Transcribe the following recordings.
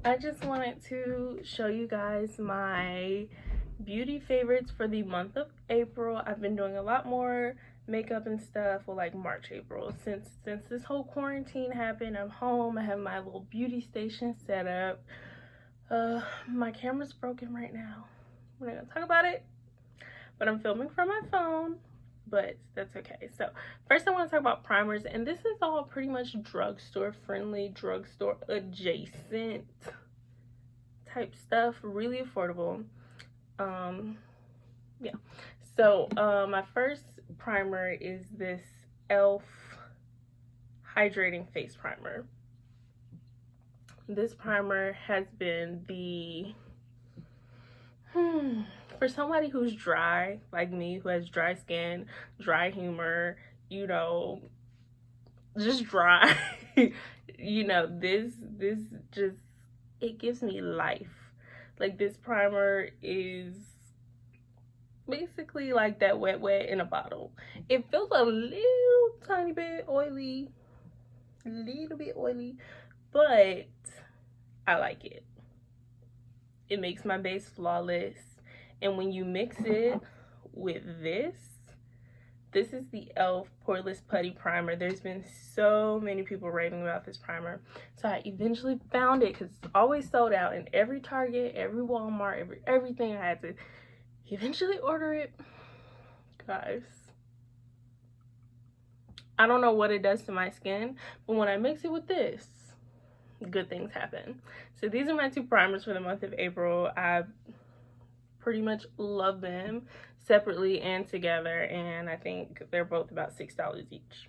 I just wanted to show you guys my beauty favorites for the month of April. I've been doing a lot more makeup and stuff for like March, April. Since this whole quarantine happened, I'm home. I have my little beauty station set up. My camera's broken right now. We're not gonna talk about it, but I'm filming from my phone, but that's okay. So first I want to talk about primers, and this is all pretty much drugstore friendly, drugstore adjacent type stuff, really affordable. um yeah, so my first primer is this elf hydrating face primer. This primer has been the for somebody who's dry like me, who has dry skin, dry humor, you know, just dry. This just, it gives me life. Like, this primer is basically like that wet in a bottle. It feels a little tiny bit oily, but I like it. It makes my base flawless. And when you mix it with this is the e.l.f. Poreless Putty Primer. There's been so many people raving about this primer. So I eventually found it because it's always sold out in every Target, every Walmart, everything. I had to eventually order it. Guys, I don't know what it does to my skin, but when I mix it with this, good things happen. So these are my two primers for the month of April. I pretty much love them separately and together, and I think they're both about $6 each.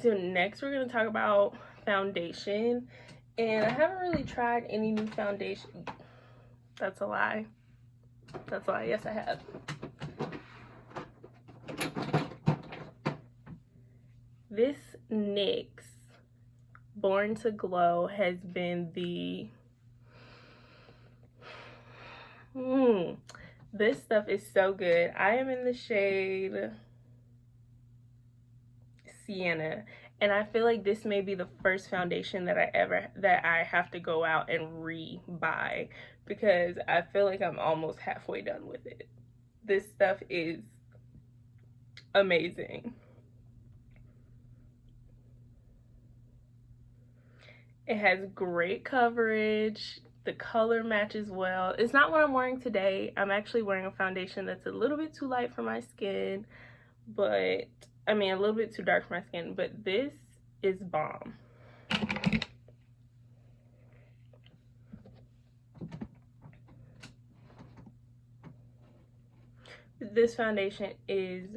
So next we're going to talk about foundation, and I haven't really tried any new foundation. That's a lie. Yes, I have. This NYX Born to Glow has been the this stuff is so good. I am in the shade Sienna, and I feel like this may be the first foundation that I have to go out and re-buy, because I feel like I'm almost halfway done with it. This stuff is amazing. It has great coverage. The color matches well. It's not what I'm wearing today. I'm actually wearing a foundation that's a little bit too light for my skin, but I mean, a little bit too dark for my skin, but this is bomb. This foundation is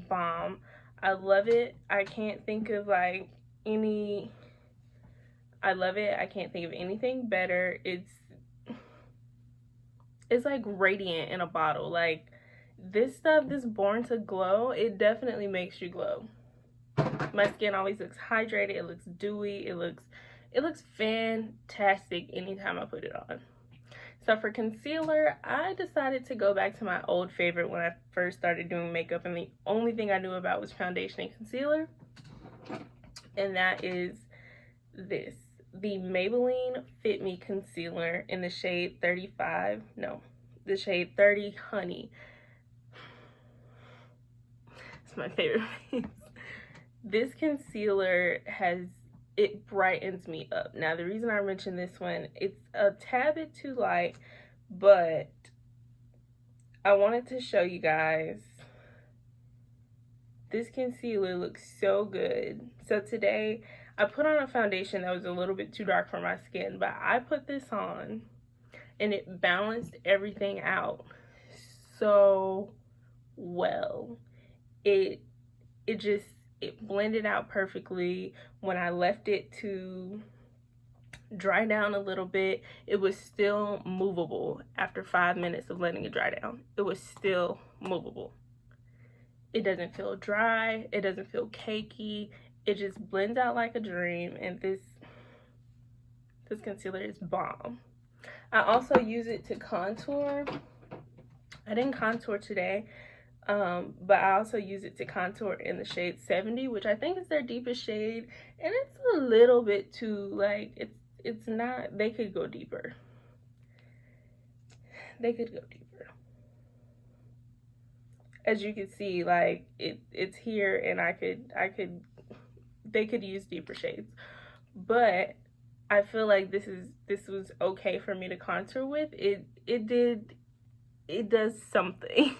bomb. I love it. I can't think of like any, I love it. I can't think of anything better. It's like radiant in a bottle. Like, this stuff, this Born to Glow, it definitely makes you glow. My skin always looks hydrated. It looks dewy. It looks fantastic anytime I put it on. So for concealer, I decided to go back to my old favorite when I first started doing makeup, and the only thing I knew about was foundation and concealer, and that is this, the Maybelline Fit Me Concealer in the shade 35, no, the shade 30 Honey. It's my favorite. This concealer it brightens me up. Now, the reason I mention this one, it's a tad bit too light, but I wanted to show you guys. This concealer looks so good. So today I put on a foundation that was a little bit too dark for my skin, but I put this on and it balanced everything out so well. It blended out perfectly. When I left it to dry down a little bit, it was still movable. After 5 minutes of letting it dry down, it was still movable. It doesn't feel dry. It doesn't feel cakey. It just blends out like a dream, and this concealer is bomb. I also use it to contour. I didn't contour today. But I also use it to contour in the shade 70, which I think is their deepest shade, and it's a little bit too, like, it's not, they could go deeper. They could go deeper. As you can see, like, it's here, and they could use deeper shades. But I feel like this was okay for me to contour with. It does something.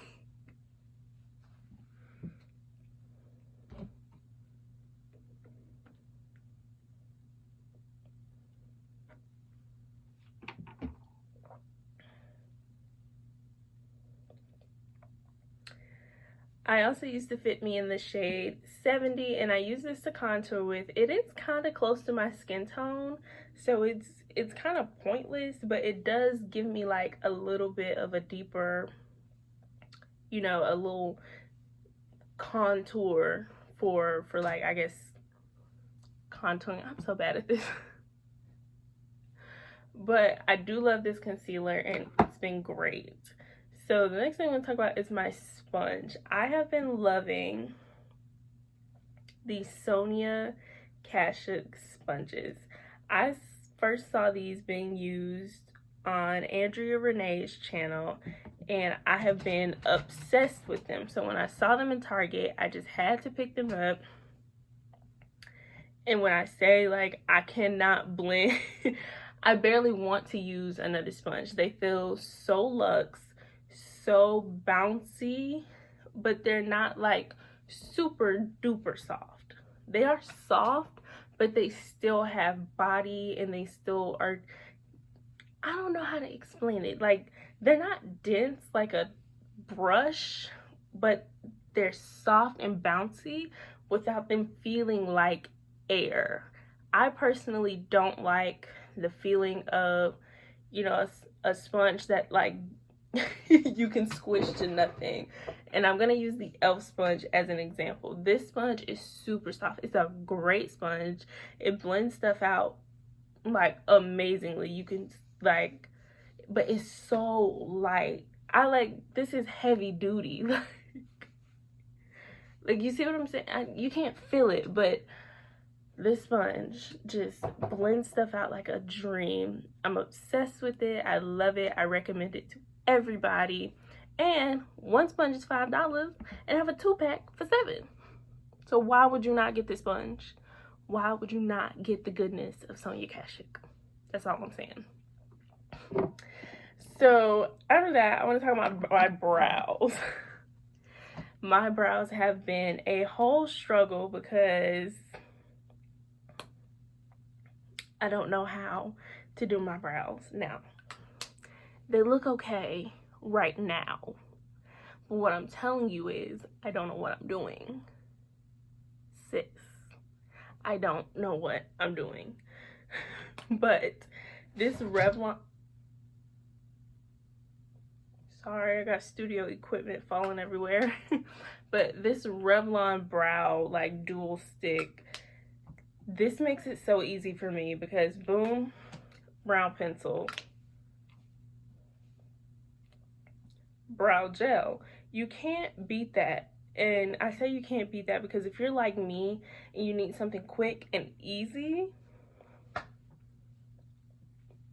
I also used to Fit Me in the shade 70, and I use this to contour with. It is kind of close to my skin tone, so it's kind of pointless, but it does give me like a little bit of a deeper, you know, a little contour for like, I guess, contouring. I'm so bad at this. But I do love this concealer, and it's been great. So the next thing I'm going to talk about is my sponge. I have been loving the Sonia Kashuk sponges. I first saw these being used on Andrea Renee's channel, and I have been obsessed with them. So when I saw them in Target, I just had to pick them up. And when I say, like, I cannot blend, I barely want to use another sponge. They feel so luxe, so bouncy, but they're not like super duper soft. They are soft, but they still have body, and they still are, I don't know how to explain it. Like, they're not dense like a brush, but they're soft and bouncy without them feeling like air. I personally don't like the feeling of, you know, a sponge that, like, you can squish to nothing. And I'm gonna use the e.l.f. sponge as an example. This sponge is super soft. It's a great sponge. It blends stuff out like amazingly. You can, like, but it's so light. This is heavy duty. Like, you see what I'm saying? You can't feel it, but this sponge just blends stuff out like a dream. I'm obsessed with it. I love it. I recommend it to everybody. And one sponge is $5, and I have a 2-pack for $7. So why would you not get this sponge? Why would you not get the goodness of Sonia Kashuk? That's all I'm saying. So after that, I want to talk about my brows. My brows have been a whole struggle because I don't know how to do my brows. Now, they look okay right now, but what I'm telling you is I don't know what I'm doing. Sis, I don't know what I'm doing. But this Revlon, sorry, I got studio equipment falling everywhere. But this Revlon brow, like, dual stick, this makes it so easy for me because boom, brow pencil, brow gel. You can't beat that. And I say you can't beat that because if you're like me and you need something quick and easy,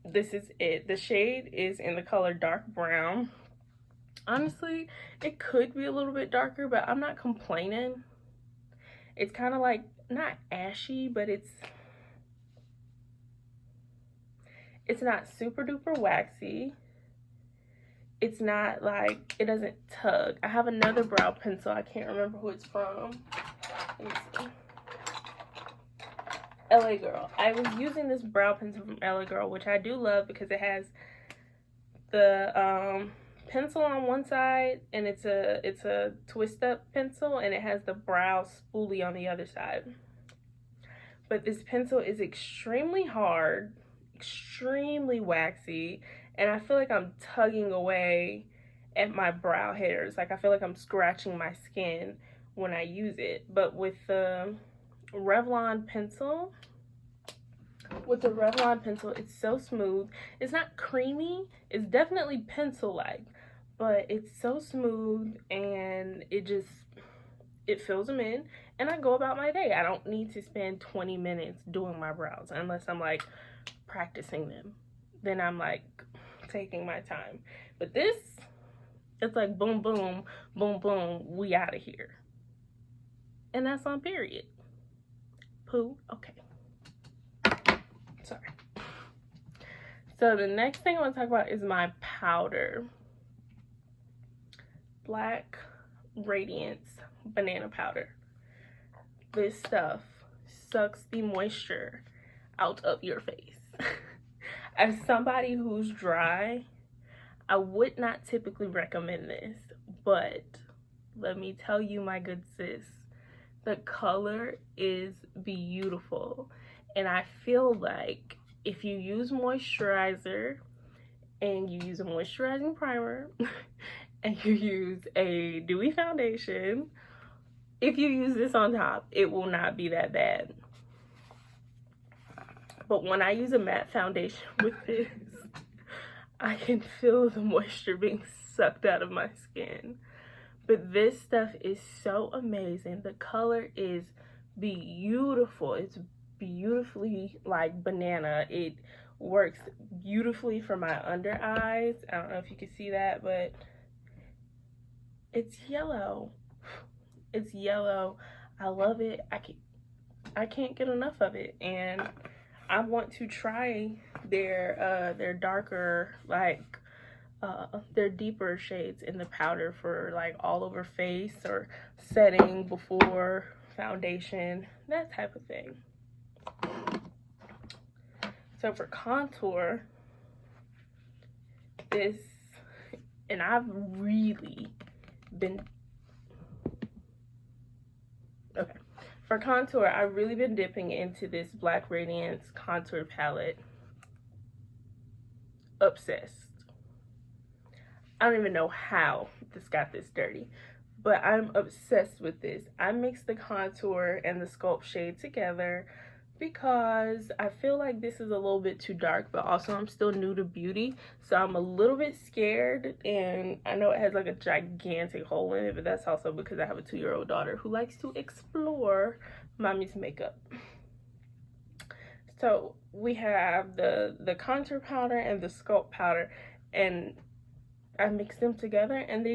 this is it. The shade is in the color dark brown. Honestly, it could be a little bit darker, but I'm not complaining. It's kind of like, not ashy, but it's not super duper waxy. It's not like, it doesn't tug. I have another brow pencil. I can't remember who it's from. Let me see. LA Girl. I was using this brow pencil from LA Girl, which I do love because it has the pencil on one side, and it's a twist up pencil, and it has the brow spoolie on the other side. But this pencil is extremely hard, extremely waxy, and I feel like I'm tugging away at my brow hairs. Like, I feel like I'm scratching my skin when I use it. But with the Revlon pencil, it's so smooth. It's not creamy. It's definitely pencil-like, but it's so smooth and it fills them in, and I go about my day. I don't need to spend 20 minutes doing my brows unless I'm like practicing them. Then I'm like taking my time. But this, it's like boom, boom, boom, boom, we out of here. And that's on period. Poo, okay. Sorry. So the next thing I want to talk about is my powder. Black Radiance banana powder. This stuff sucks the moisture out of your face. As somebody who's dry, I would not typically recommend this, but let me tell you, my good sis, the color is beautiful. And I feel like if you use moisturizer and you use a moisturizing primer and you use a dewy foundation, if you use this on top, it will not be that bad. But when I use a matte foundation with this, I can feel the moisture being sucked out of my skin. But this stuff is so amazing. The color is beautiful. It's beautifully like banana. It works beautifully for my under eyes. I don't know if you can see that, but it's yellow. It's yellow. I love it. I can't get enough of it, and I want to try their darker, like their deeper shades in the powder for like all over face or setting before foundation, that type of thing. So for contour, this, and I've really been, okay. For contour, I've really been dipping into this Black Radiance contour palette. Obsessed. I don't even know how this got this dirty, but I'm obsessed with this. I mix the contour and the sculpt shade together because I feel like this is a little bit too dark, but also I'm still new to beauty, so I'm a little bit scared, and I know it has like a gigantic hole in it, but that's also because I have a 2-year-old daughter who likes to explore mommy's makeup. So we have the contour powder and the sculpt powder, and I mix them together, and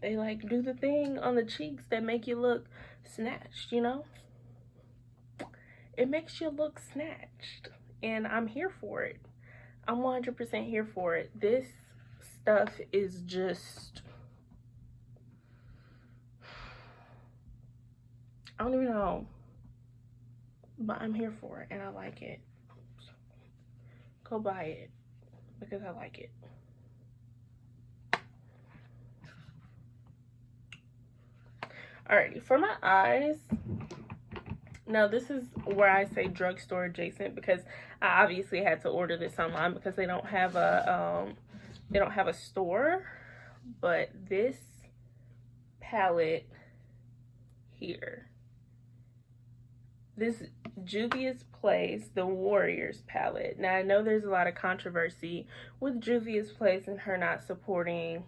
they like do the thing on the cheeks that make you look snatched, you know? It makes you look snatched, and I'm here for it. I'm 100% here for it. This stuff is just, I don't even know, but I'm here for it, and I like it. So go buy it because I like it. Alrighty, for my eyes, now this is where I say drugstore adjacent because I obviously had to order this online because they don't have a store. But this palette here, this Juvia's Place, the Warriors palette. Now I know there's a lot of controversy with Juvia's Place and her not supporting